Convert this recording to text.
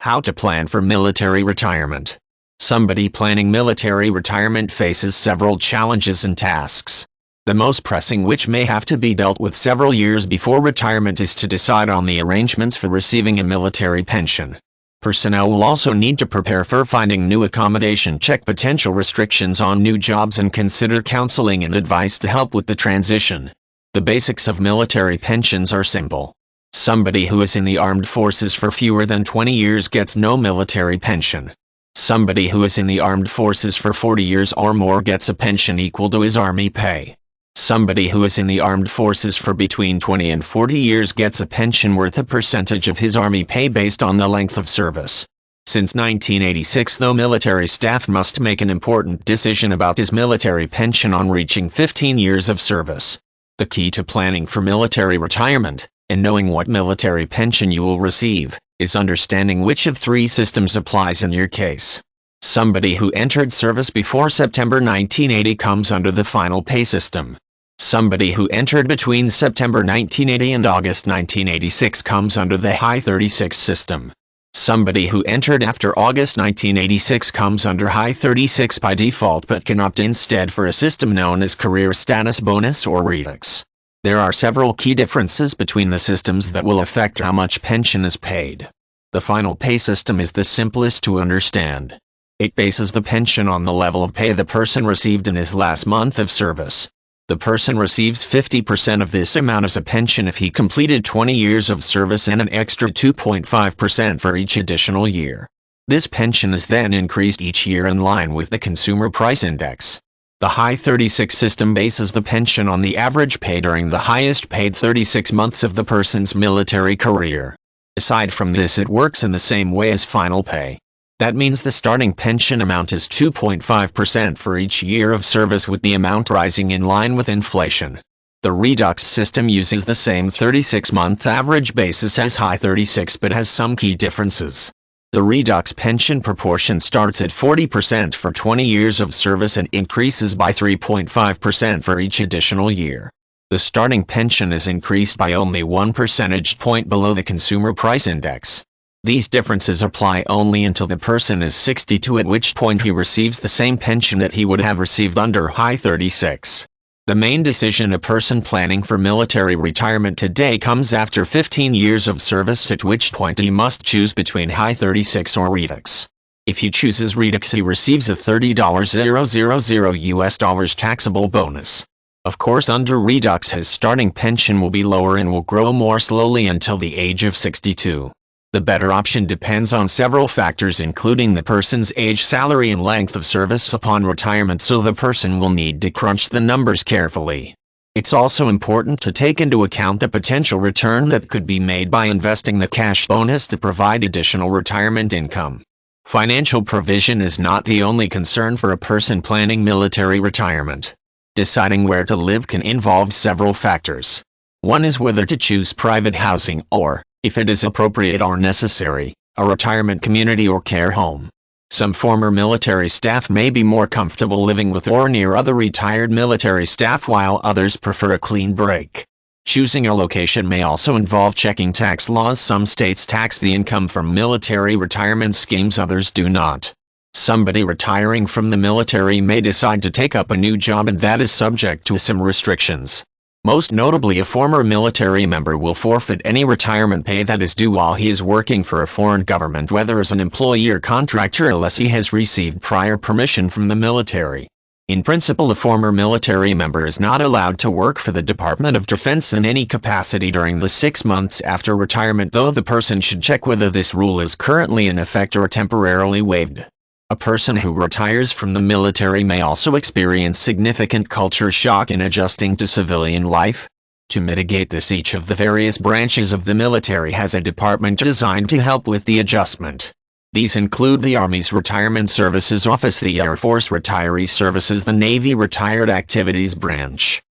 How to plan for military retirement. Somebody planning military retirement faces several challenges and tasks. The most pressing, which may have to be dealt with several years before retirement, is to decide on the arrangements for receiving a military pension. Personnel will also need to prepare for finding new accommodation, check potential restrictions on new jobs, and consider counseling and advice to help with the transition. The basics of military pensions are simple. Somebody who is in the armed forces for fewer than 20 years gets no military pension. Somebody who is in the armed forces for 40 years or more gets a pension equal to his Army pay. Somebody who is in the armed forces for between 20 and 40 years gets a pension worth a percentage of his Army pay based on the length of service. Since 1986, though, military staff must make an important decision about his military pension on reaching 15 years of service. The key to planning for military retirement, and knowing what military pension you will receive, is understanding which of three systems applies in your case. Somebody who entered service before September 1980 comes under the final pay system. Somebody who entered between September 1980 and August 1986 comes under the High 36 system. Somebody who entered after August 1986 comes under High 36 by default, but can opt instead for a system known as Career Status Bonus or Redux. There are several key differences between the systems that will affect how much pension is paid. The final pay system is the simplest to understand. It bases the pension on the level of pay the person received in his last month of service. The person receives 50% of this amount as a pension if he completed 20 years of service, and an extra 2.5% for each additional year. This pension is then increased each year in line with the Consumer Price Index. The High 36 system bases the pension on the average pay during the highest paid 36 months of the person's military career. Aside from this, it works in the same way as final pay. That means the starting pension amount is 2.5% for each year of service, with the amount rising in line with inflation. The Redux system uses the same 36-month average basis as High 36 but has some key differences. The Redux pension proportion starts at 40% for 20 years of service and increases by 3.5% for each additional year. The starting pension is increased by only 1 percentage point below the Consumer Price Index. These differences apply only until the person is 62, at which point he receives the same pension that he would have received under High 36. The main decision a person planning for military retirement today comes after 15 years of service, at which point he must choose between High 36 or Redux. If he chooses Redux, he receives a $30,000 taxable bonus. Of course, under Redux his starting pension will be lower and will grow more slowly until the age of 62. The better option depends on several factors, including the person's age, salary, and length of service upon retirement, so the person will need to crunch the numbers carefully. It's also important to take into account the potential return that could be made by investing the cash bonus to provide additional retirement income. Financial provision is not the only concern for a person planning military retirement. Deciding where to live can involve several factors. One is whether to choose private housing or, if it is appropriate or necessary, a retirement community or care home. Some former military staff may be more comfortable living with or near other retired military staff, while others prefer a clean break. Choosing a location may also involve checking tax laws. Some states tax the income from military retirement schemes, others do not. Somebody retiring from the military may decide to take up a new job, and that is subject to some restrictions. Most notably, a former military member will forfeit any retirement pay that is due while he is working for a foreign government, whether as an employee or contractor, unless he has received prior permission from the military. In principle, a former military member is not allowed to work for the Department of Defense in any capacity during the 6 months after retirement, though the person should check whether this rule is currently in effect or temporarily waived. A person who retires from the military may also experience significant culture shock in adjusting to civilian life. To mitigate this, each of the various branches of the military has a department designed to help with the adjustment. These include the Army's Retirement Services Office, the Air Force Retiree Services, the Navy Retired Activities Branch,